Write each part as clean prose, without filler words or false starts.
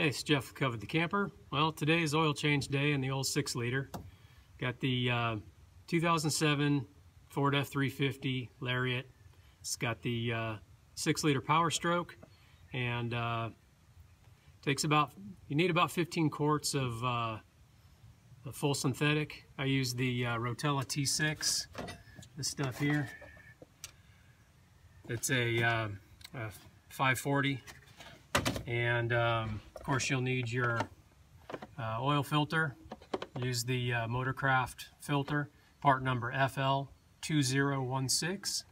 Hey, it's Jeff, Covered the Camper. Well, today is oil change day in the old 6-liter. Got the 2007 Ford F350 Lariat. It's got the 6-liter Powerstroke, and you need about 15 quarts of full synthetic. I use the Rotella T6. This stuff here. It's a 540, and of course you'll need your oil filter. Use the Motorcraft filter, part number FL2016.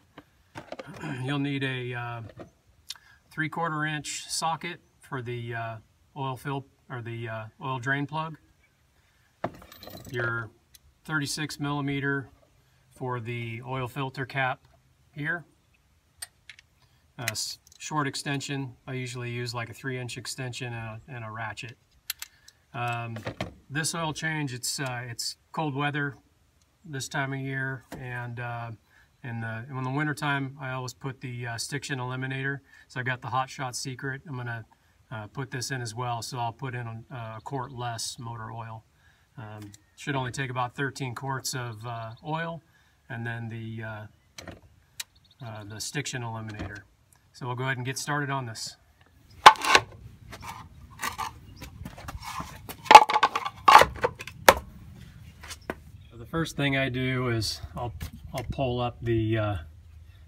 You'll need a 3/4 inch socket for the oil drain plug. Your 36 millimeter for the oil filter cap here. Short extension. I usually use like a 3-inch extension and a ratchet. This oil change, it's cold weather this time of year, and in the winter time I always put the Stiction Eliminator. So I got the Hot Shot Secret. I'm gonna put this in as well, so I'll put in a quart less motor oil. Should only take about 13 quarts of oil, and then the Stiction Eliminator. So we'll go ahead and get started on this. So the first thing I do is I'll pull up the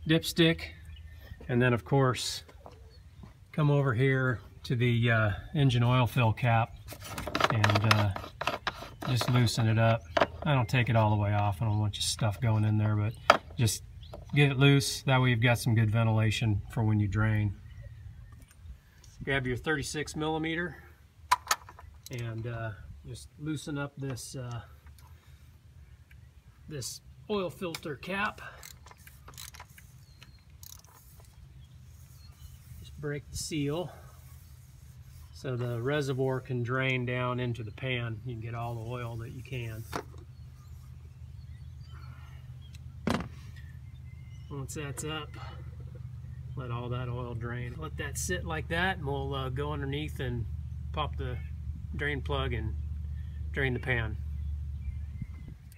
dipstick, and then of course come over here to the engine oil fill cap and just loosen it up. I don't take it all the way off. I don't want your stuff going in there, but just get it loose. That way you've got some good ventilation for when you drain. Grab your 36 millimeter and just loosen up this this oil filter cap. Just break the seal so the reservoir can drain down into the pan. You can get all the oil that you can. Once that's up, let all that oil drain. Let that sit like that, and we'll go underneath and pop the drain plug and drain the pan.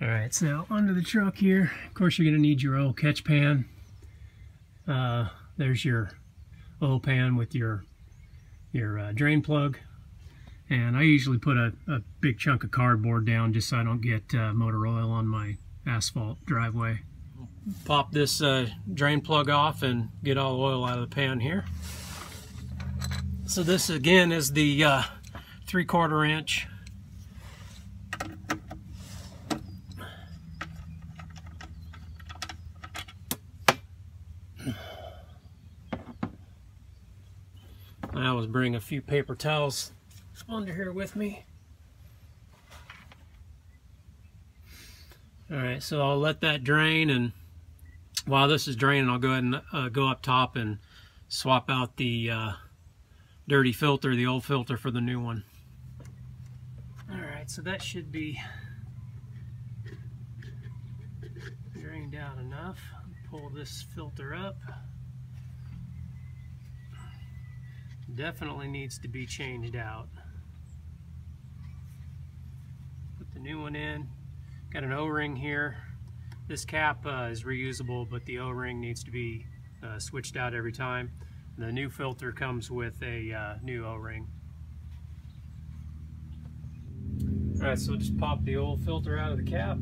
Alright, so under the truck here, of course you're going to need your oil catch pan. There's your oil pan with your drain plug. And I usually put a big chunk of cardboard down just so I don't get motor oil on my asphalt driveway. Pop this drain plug off and get all the oil out of the pan here. So this again is the 3/4 inch. I always bring a few paper towels under here with me. Alright, so I'll let that drain, and while this is draining, I'll go ahead and go up top and swap out the dirty filter, the old filter, for the new one. Alright, so that should be drained out enough. Pull this filter up. Definitely needs to be changed out. Put the new one in. Got an O-ring here. This cap is reusable, but the O-ring needs to be switched out every time. The new filter comes with a new O-ring. Alright, so just pop the old filter out of the cap.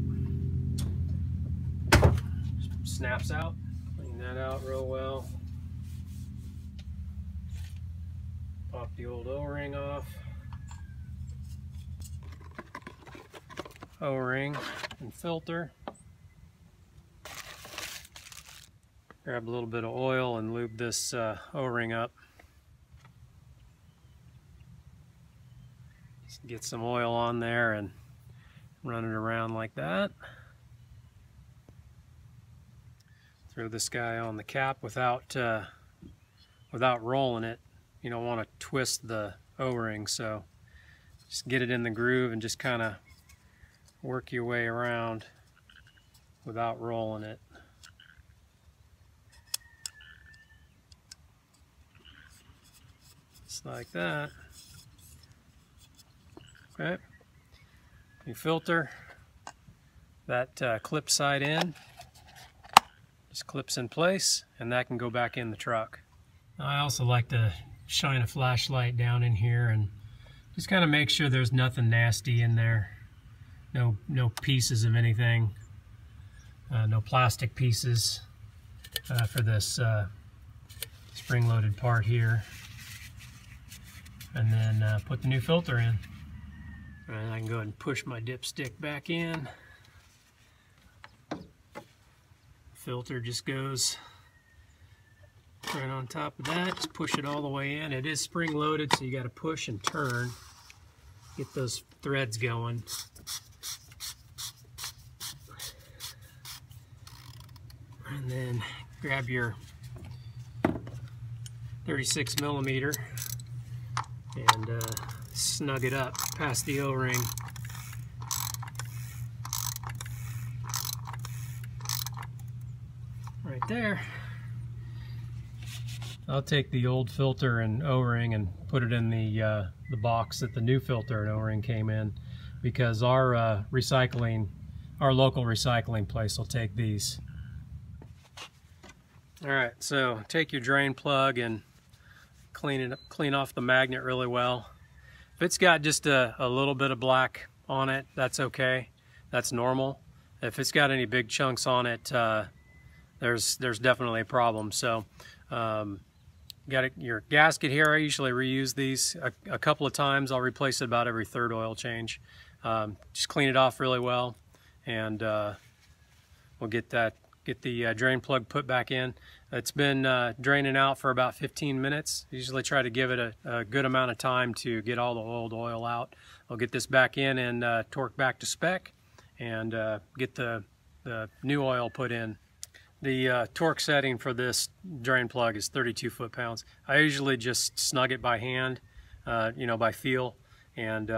Just snaps out. Clean that out real well. Pop the old O-ring off. O-ring and filter. Grab a little bit of oil and lube this O-ring up. Just get some oil on there and run it around like that. Throw this guy on the cap without rolling it. You don't want to twist the O-ring, so just get it in the groove and just kind of work your way around without rolling it. Just like that. Okay. New filter. That clip side in just clips in place, and that can go back in the truck. I also like to shine a flashlight down in here and just kind of make sure there's nothing nasty in there. No pieces of anything. No plastic pieces for this spring-loaded part here. And then put the new filter in. And I can go ahead and push my dipstick back in. Filter just goes right on top of that. Just push it all the way in. It is spring-loaded, so you got to push and turn. Get those threads going. And then grab your 36 millimeter and snug it up past the O-ring. Right there. I'll take the old filter and O-ring and put it in the box that the new filter and O-ring came in, because our local recycling place will take these. Alright, so take your drain plug and clean off the magnet really well. If it's got just a little bit of black on it, that's okay. That's normal. If it's got any big chunks on it, there's definitely a problem. So got your gasket here. I usually reuse these a couple of times. I'll replace it about every third oil change. Just clean it off really well, and we'll get the drain plug put back in. It's been draining out for about 15 minutes. I usually try to give it a good amount of time to get all the old oil out. I'll get this back in and torque back to spec, and get the new oil put in. The torque setting for this drain plug is 32 foot-pounds. I usually just snug it by hand, by feel, and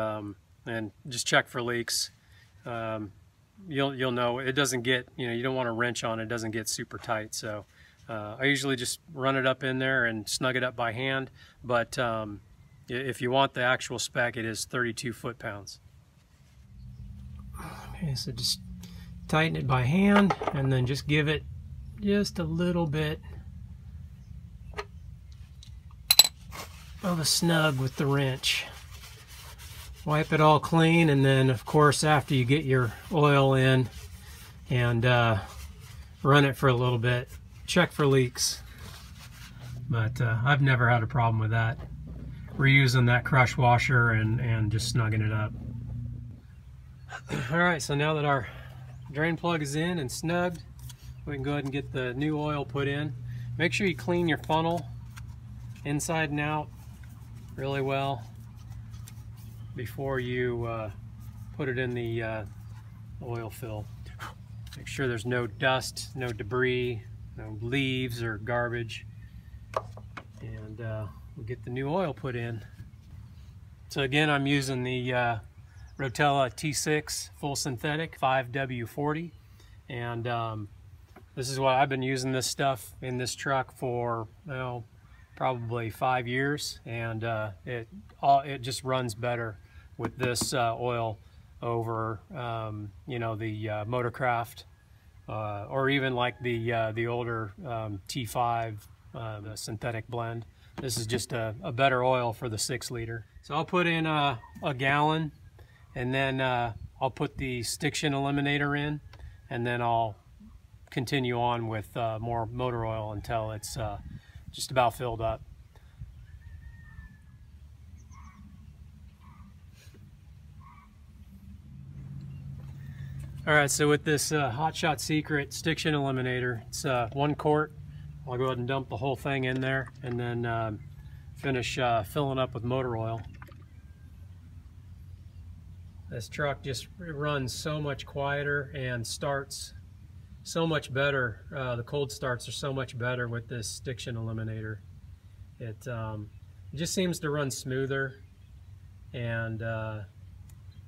just check for leaks. You'll know it doesn't get, you don't want to wrench on it, it doesn't get super tight. So I usually just run it up in there and snug it up by hand, but if you want the actual spec, it is 32 foot-pounds. Okay, so just tighten it by hand and then just give it just a little bit of a snug with the wrench. Wipe it all clean, and then of course after you get your oil in and run it for a little bit, check for leaks. But I've never had a problem with that. Reusing that crush washer and just snugging it up. Alright, so now that our drain plug is in and snugged, we can go ahead and get the new oil put in. Make sure you clean your funnel inside and out really well before you put it in the oil fill. Make sure there's no dust, no debris, no leaves or garbage, and we'll get the new oil put in. So again, I'm using the Rotella T6 full synthetic 5W40, and this is what I've been using this stuff in this truck for, probably 5 years, and it just runs better with this oil over the Motorcraft or even like the older T5 the synthetic blend. This is just a better oil for the 6-liter. So I'll put in a gallon, and then I'll put the Stiction Eliminator in, and then I'll continue on with more motor oil until it's just about filled up. Alright, so with this Hot Shot Secret Stiction Eliminator, it's 1 quart. I'll go ahead and dump the whole thing in there, and then finish filling up with motor oil. This truck just runs so much quieter and starts so much better. The cold starts are so much better with this Stiction Eliminator. It just seems to run smoother, and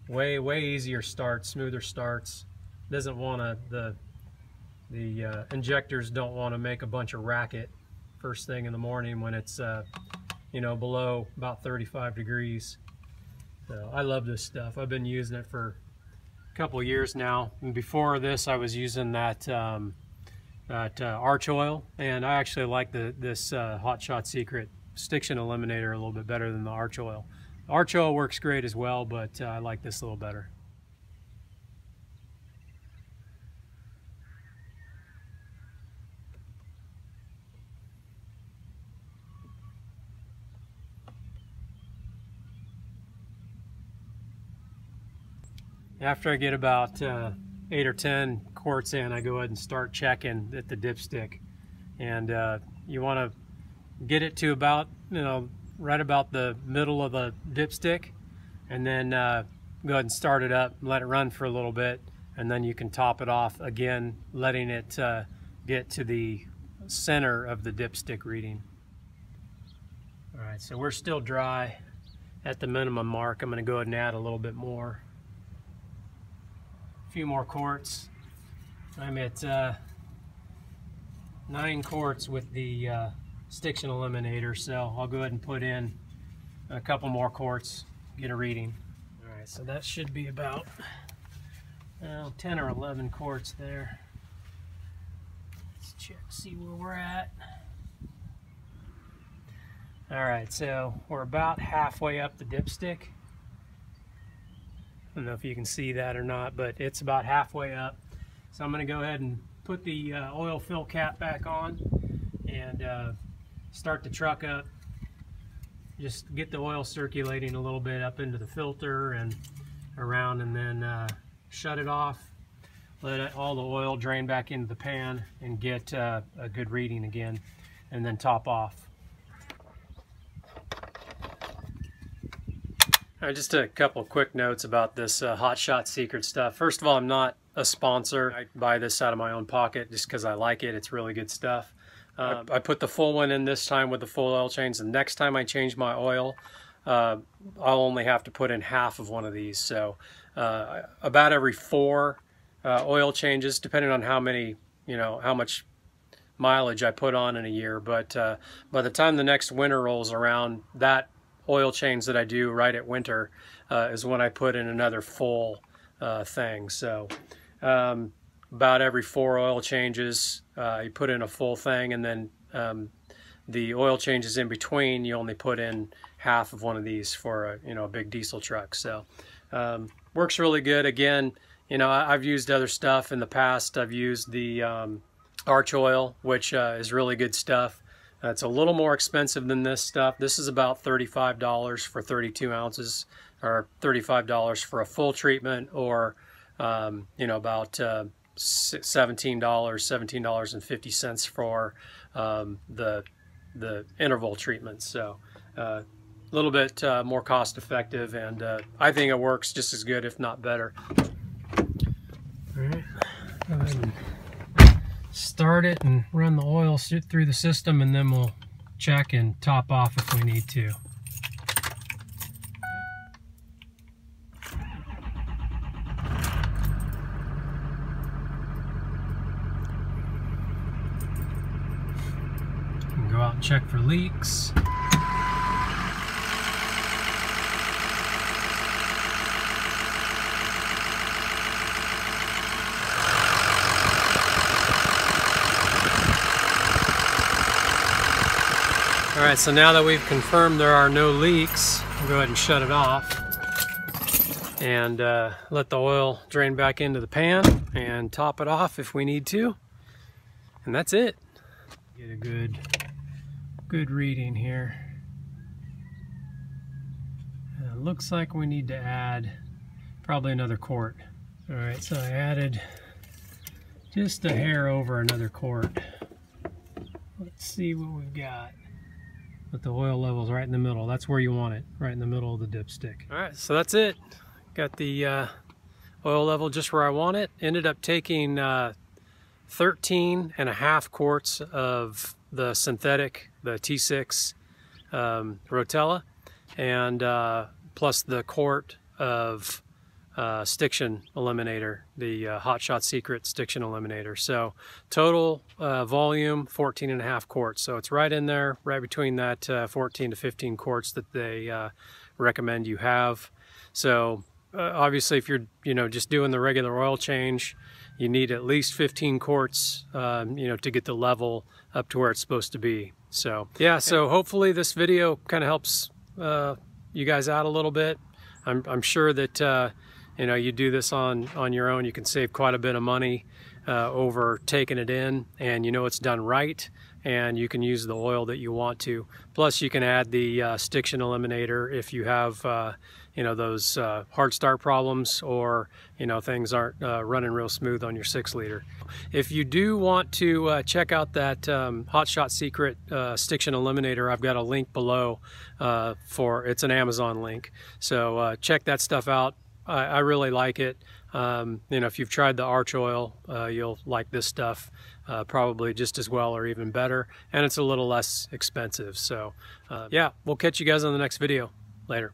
way easier starts, smoother starts. Doesn't want to, the injectors don't want to make a bunch of racket first thing in the morning when it's below about 35 degrees. So I love this stuff. I've been using it for a couple of years now. And before this, I was using that arch oil, and I actually like this Hot Shot Secret Stiction Eliminator a little bit better than the arch oil. The arch oil works great as well, but I like this a little better. After I get about 8 or 10 quarts in, I go ahead and start checking at the dipstick, and you want to get it to about, right about the middle of the dipstick, and then go ahead and start it up, let it run for a little bit, and then you can top it off again, letting it get to the center of the dipstick reading. All right, so we're still dry at the minimum mark. I'm going to go ahead and add a little bit more. A few more quarts. I'm at 9 quarts with the Stiction Eliminator, so I'll go ahead and put in a couple more quarts, get a reading. All right, so that should be about 10 or 11 quarts there. Let's check, see where we're at. All right, so we're about halfway up the dipstick. I don't know if you can see that or not, but it's about halfway up. So I'm going to go ahead and put the oil fill cap back on and start the truck up. Just get the oil circulating a little bit up into the filter and around, and then shut it off. Let all the oil drain back into the pan and get a good reading again, and then top off. Just a couple of quick notes about this Hot Shot Secret stuff. First of all, I'm not a sponsor. I buy this out of my own pocket just because I like it. It's really good stuff. I put the full one in this time with the full oil change. The next time I change my oil, I'll only have to put in half of one of these. So about every 4 oil changes, depending on how many, how much mileage I put on in a year. But by the time the next winter rolls around, that oil change that I do right at winter is when I put in another full thing. So about every 4 oil changes, you put in a full thing, and then the oil changes in between, you only put in half of one of these for a big diesel truck. So works really good. Again, I've used other stuff in the past. I've used the arch oil, which is really good stuff. It's a little more expensive than this stuff. This is about $35 for 32 ounces, or $35 for a full treatment, or about $17.50 for the interval treatment. So a little bit more cost effective, and I think it works just as good, if not better. All right. Go ahead and start it and run the oil through the system, and then we'll check and top off if we need to. You can go out and check for leaks. Alright, so now that we've confirmed there are no leaks, we'll go ahead and shut it off and let the oil drain back into the pan and top it off if we need to. And that's it. Get a good reading here. Looks like we need to add probably another quart. Alright, so I added just a hair over another quart. Let's see what we've got. But the oil level's right in the middle. That's where you want it, right in the middle of the dipstick. All right, so that's it. Got the oil level just where I want it. Ended up taking 13.5 quarts of the synthetic, the T6 Rotella, and plus the quart of Stiction Eliminator, the Hot Shot Secret Stiction Eliminator. So total volume 14.5 quarts. So it's right in there, right between that 14 to 15 quarts that they recommend you have. So obviously if you're just doing the regular oil change, you need at least 15 quarts to get the level up to where it's supposed to be. So yeah, so hopefully this video kind of helps you guys out a little bit. I'm sure that you do this on your own, you can save quite a bit of money over taking it in, and it's done right, and you can use the oil that you want to. Plus you can add the Stiction Eliminator if you have those hard start problems, or things aren't running real smooth on your 6-liter. If you do want to check out that Hot Shot Secret Stiction Eliminator, I've got a link below it's an Amazon link, so check that stuff out. I really like it. If you've tried the arch oil, you'll like this stuff probably just as well or even better, and it's a little less expensive. So yeah, we'll catch you guys on the next video. Later.